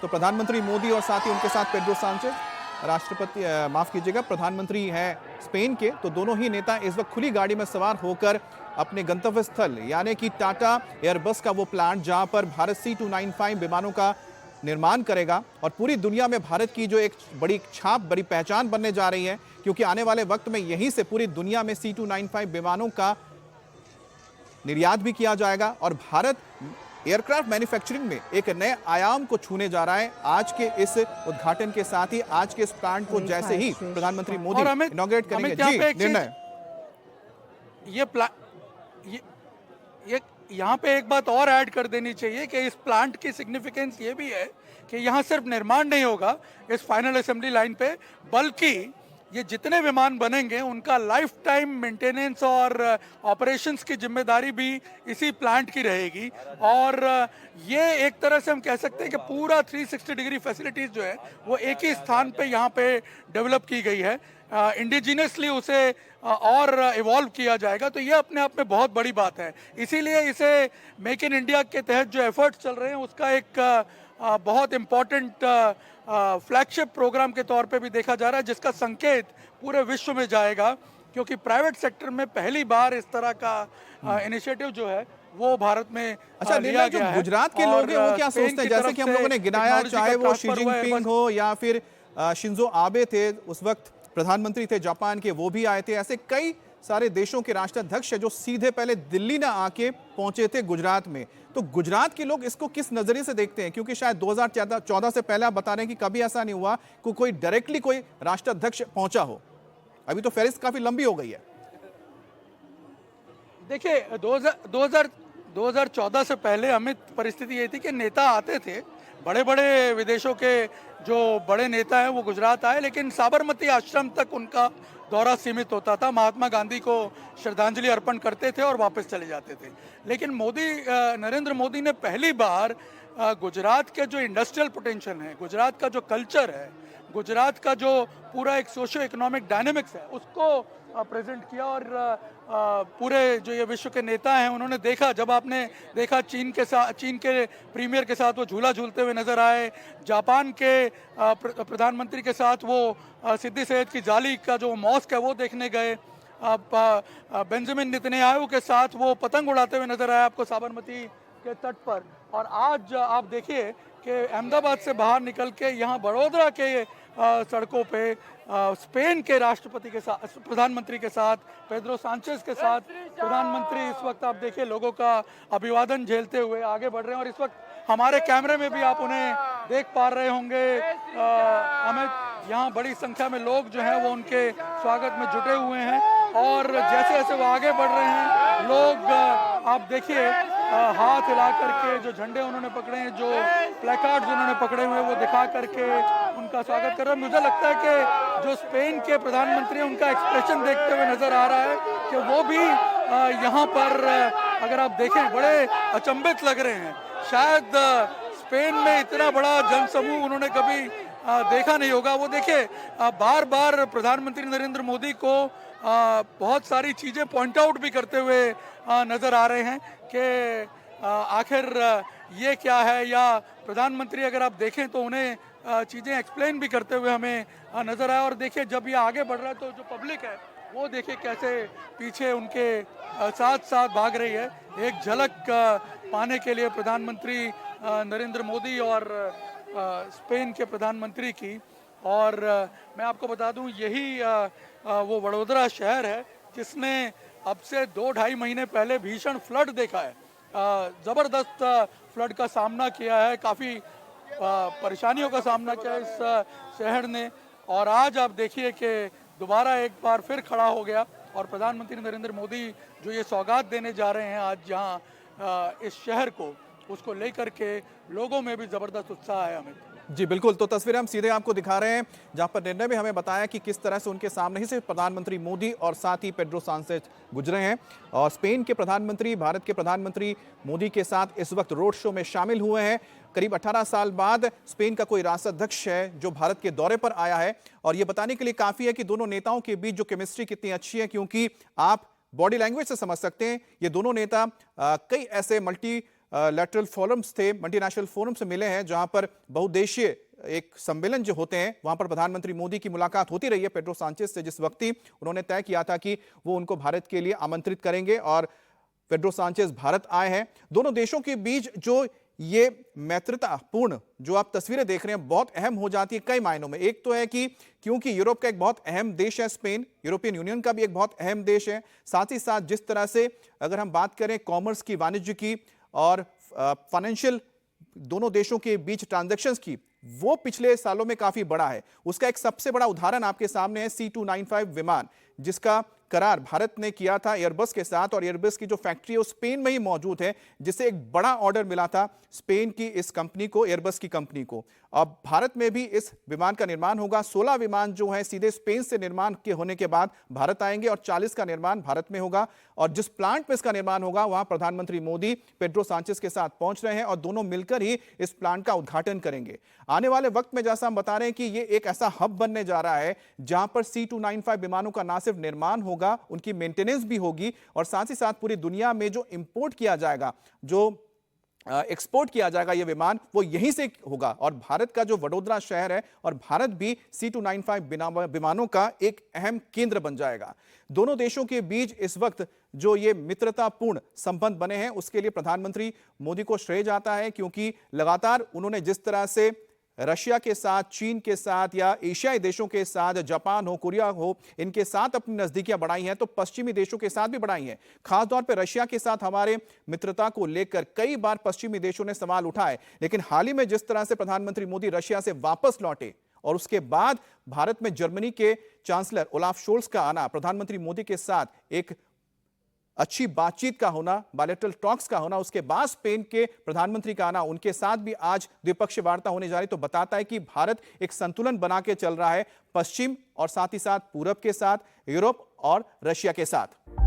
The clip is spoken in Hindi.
तो प्रधानमंत्री मोदी और साथ ही उनके साथ पेड्रो सांचेज, राष्ट्रपति माफ कीजिएगा प्रधानमंत्री हैं स्पेन के, तो दोनों ही नेता इस वक्त खुली गाड़ी में सवार होकर अपने गंतव्य स्थल यानी कि टाटा एयरबस का वो प्लांट जहां पर भारत C295 विमानों का निर्माण करेगा और पूरी दुनिया में भारत की जो एक बड़ी छाप, बड़ी पहचान बनने जा रही है, क्योंकि आने वाले वक्त में यहीं से पूरी दुनिया में C295 विमानों का निर्यात भी किया जाएगा और भारत एयरक्राफ्ट मैन्युफैक्चरिंग में एक नए आयाम को छूने जा रहा है। आज के इस उद्घाटन के साथ ही आज के इस प्लांट को जैसे ही प्रधानमंत्री मोदी इनॉग्रेट करेंगे, जी निर्णय ये यहाँ पे एक बात और ऐड कर देनी चाहिए कि इस प्लांट की सिग्निफिकेंस ये भी है कि यहाँ सिर्फ निर्माण नहीं होगा इस फाइनल असेंबली लाइन पे, बल्कि ये जितने विमान बनेंगे उनका लाइफ टाइम मेंटेनेंस और ऑपरेशंस की जिम्मेदारी भी इसी प्लांट की रहेगी। और ये एक तरह से हम कह सकते हैं कि पूरा 360 डिग्री फैसिलिटीज जो है वो एक ही स्थान पे यहाँ पे डेवलप की गई है, इंडिजिनियसली उसे और इवॉल्व किया जाएगा। तो ये अपने आप में बहुत बड़ी बात है, इसीलिए इसे मेक इन इंडिया के तहत जो एफर्ट्स चल रहे हैं उसका एक बहुत इम्पोर्टेंट फ्लैगशिप प्रोग्राम के तौर पे भी देखा जा रहा है, जिसका संकेत पूरे विश्व में जाएगा, क्योंकि प्राइवेट सेक्टर में पहली बार इस तरह का इनिशिएटिव जो है वो भारत में लिया जो गया है। गुजरात के लोग हैं वो क्या सोचते हैं, जैसे कि हम लोगों ने गिनाया, चाहे वो शी जिनपिंग हो या फिर शिंजो आबे थे, उस वक्त प्रधानमंत्री थे जापान के, वो भी आए थे, ऐसे कई सारे देशों के राष्ट्राध्यक्ष है जो सीधे पहले दिल्ली ना आके पहुंचे थे गुजरात में। तो गुजरात के लोग इसको किस नजरिए से देखते हैं, क्योंकि शायद 2014 से पहले आप बता रहे हैं कि कभी ऐसा नहीं हुआ कि कोई डायरेक्टली कोई राष्ट्राध्यक्ष पहुंचा हो, अभी तो फेरिस्त काफी लंबी हो गई है। देखिए 2014 से पहले हमें परिस्थिति ये थी कि नेता आते थे, बड़े बड़े विदेशों के जो बड़े नेता हैं वो गुजरात आए, लेकिन साबरमती आश्रम तक उनका दौरा सीमित होता था, महात्मा गांधी को श्रद्धांजलि अर्पण करते थे और वापस चले जाते थे। लेकिन नरेंद्र मोदी ने पहली बार गुजरात के जो इंडस्ट्रियल पोटेंशियल है, गुजरात का जो कल्चर है, गुजरात का जो पूरा एक सोशियो इकोनॉमिक डायनेमिक्स है उसको प्रेजेंट किया। और पूरे जो ये विश्व के नेता हैं उन्होंने देखा, जब आपने देखा चीन के प्रीमियर के साथ वो झूला झूलते हुए नजर आए, जापान के प्रधानमंत्री के साथ वो सिद्दी सैयद की जाली का जो मॉस्क है वो देखने गए, बेंजामिन नेतन्याहू के साथ वो पतंग उड़ाते हुए नजर आए आपको साबरमती के तट पर। और आज आप देखिए कि अहमदाबाद से बाहर निकल के यहाँ बड़ौदा के सड़कों पे स्पेन के राष्ट्रपति के साथ, प्रधानमंत्री के साथ, पेड्रो सांचेज के साथ प्रधानमंत्री इस वक्त आप देखिए लोगों का अभिवादन झेलते हुए आगे बढ़ रहे हैं। और इस वक्त हमारे कैमरे में भी आप उन्हें देख पा रहे होंगे, हमें यहाँ बड़ी संख्या में लोग जो हैं वो उनके स्वागत में जुटे हुए हैं। और जैसे जैसे वो आगे बढ़ रहे हैं लोग आप देखिए हाथ हिला करके जो झंडे उन्होंने पकड़े हैं, जो प्लेकार्ड्स उन्होंने पकड़े हुए हैं वो दिखा करके उनका स्वागत कर रहे हैं। मुझे लगता है कि जो स्पेन के प्रधानमंत्री उनका एक्सप्रेशन देखते हुए नजर आ रहा है कि वो भी यहाँ पर अगर आप देखें बड़े अचंभित लग रहे हैं। शायद स्पेन में इतना बड़ा जनसमूह उन्होंने कभी देखा नहीं होगा। वो देखिए बार बार प्रधानमंत्री नरेंद्र मोदी को बहुत सारी चीज़ें पॉइंट आउट भी करते हुए नज़र आ रहे हैं कि आखिर ये क्या है, या प्रधानमंत्री अगर आप देखें तो उन्हें चीज़ें एक्सप्लेन भी करते हुए हमें नज़र आया। और देखिए जब ये आगे बढ़ रहा है तो जो पब्लिक है वो देखिए कैसे पीछे उनके साथ साथ भाग रही है, एक झलक पाने के लिए प्रधानमंत्री नरेंद्र मोदी और स्पेन के प्रधानमंत्री की। और मैं आपको बता दूं यही वो वडोदरा शहर है जिसने अब से 2-2.5 महीने पहले भीषण फ्लड देखा है, ज़बरदस्त फ्लड का सामना किया है, काफ़ी परेशानियों का सामना किया है इस शहर ने। और आज आप देखिए कि दोबारा एक बार फिर खड़ा हो गया और प्रधानमंत्री नरेंद्र मोदी जो ये सौगात देने जा रहे हैं आज यहाँ इस शहर को, उसको लेकर के लोगों में भी ज़बरदस्त उत्साह है। अमित जी बिल्कुल, तो तस्वीरें हम सीधे आपको दिखा रहे हैं जहां पर निर्णय भी हमें बताया कि किस तरह से उनके सामने ही से प्रधानमंत्री मोदी और साथ ही पेड्रो सांचेज गुजरे हैं। और स्पेन के प्रधानमंत्री भारत के प्रधानमंत्री मोदी के साथ इस वक्त रोड शो में शामिल हुए हैं। करीब 18 साल बाद स्पेन का कोई राष्ट्राध्यक्ष है जो भारत के दौरे पर आया है, और ये बताने के लिए काफी है कि दोनों नेताओं के बीच जो केमिस्ट्री कितनी अच्छी है, क्योंकि आप बॉडी लैंग्वेज से समझ सकते हैं ये दोनों नेता कई ऐसे मल्टी लेटरल फोरम्स थे, मल्टीनेशनल फोरम से मिले हैं, जहां पर बहुदेशीय एक सम्मेलन जो होते हैं वहां पर प्रधानमंत्री मोदी की मुलाकात होती रही है पेड्रो सांचेज से, जिस वक्त ही उन्होंने तय किया था कि वो उनको भारत के लिए आमंत्रित करेंगे और पेड्रो सांचेज भारत आए हैं। दोनों देशों के बीच जो ये मैत्रीतापूर्ण जो आप तस्वीरें देख रहे हैं बहुत अहम हो जाती है कई मायनों में। एक तो है कि क्योंकि यूरोप का एक बहुत अहम देश है स्पेन, यूरोपियन यूनियन का भी एक बहुत अहम देश है, साथ ही साथ जिस तरह से अगर हम बात करें कॉमर्स की, वाणिज्य की और फाइनेंशियल दोनों देशों के बीच ट्रांजैक्शंस की, वो पिछले सालों में काफी बड़ा है। उसका एक सबसे बड़ा उदाहरण आपके सामने है C295 विमान, जिसका करार भारत ने किया था एयरबस के साथ, और एयरबस की जो फैक्ट्री है वो स्पेन में ही मौजूद है, जिससे एक बड़ा ऑर्डर मिला था स्पेन की इस कंपनी को, एयरबस की कंपनी को। अब भारत में भी इस विमान का निर्माण होगा। 16 विमान जो है सीधे स्पेन से निर्माण के होने के बाद भारत आएंगे और 40 का निर्माण भारत में होगा। और जिस प्लांट में इसका निर्माण होगा वहां प्रधानमंत्री मोदी पेड्रो सांचेज के साथ पहुंच रहे हैं और दोनों मिलकर ही इस प्लांट का उद्घाटन करेंगे। आने वाले वक्त में जैसा हम बता रहे हैं कि ये एक ऐसा हब बनने जा रहा है जहां पर C295 विमानों का ना सिर्फ निर्माण होगा, उनकी मेंटेनेंस भी होगी, और साथ ही साथ पूरी दुनिया में जो इंपोर्ट किया जाएगा, जो एक्सपोर्ट किया जाएगा ये विमान, वो यहीं से होगा। और भारत का जो वडोदरा शहर है, और भारत भी C295 विमानों का एक अहम केंद्र बन जाएगा। दोनों देशों के बीच इस वक्त जो ये मित्रतापूर्ण संबंध बने हैं उसके लिए प्रधानमंत्री मोदी को श्रेय जाता है, क्योंकि लगातार उन्होंने जिस तरह से रशिया के साथ, चीन के साथ या एशियाई देशों के साथ, जापान हो, कोरिया हो, इनके साथ अपनी नजदीकियां बढ़ाई हैं, तो पश्चिमी देशों के साथ भी बढ़ाई हैं। खासतौर पर रशिया के साथ हमारे मित्रता को लेकर कई बार पश्चिमी देशों ने सवाल उठाए, लेकिन हाल ही में जिस तरह से प्रधानमंत्री मोदी रशिया से वापस लौटे और उसके बाद भारत में जर्मनी के चांसलर ओलाफ शोल्स का आना, प्रधानमंत्री मोदी के साथ एक अच्छी बातचीत का होना, बायलैटरल टॉक्स का होना, उसके बाद स्पेन के प्रधानमंत्री का आना, उनके साथ भी आज द्विपक्षीय वार्ता होने जा रही, तो बताता है कि भारत एक संतुलन बना के चल रहा है पश्चिम और साथ ही साथ पूरब के साथ, यूरोप और रशिया के साथ।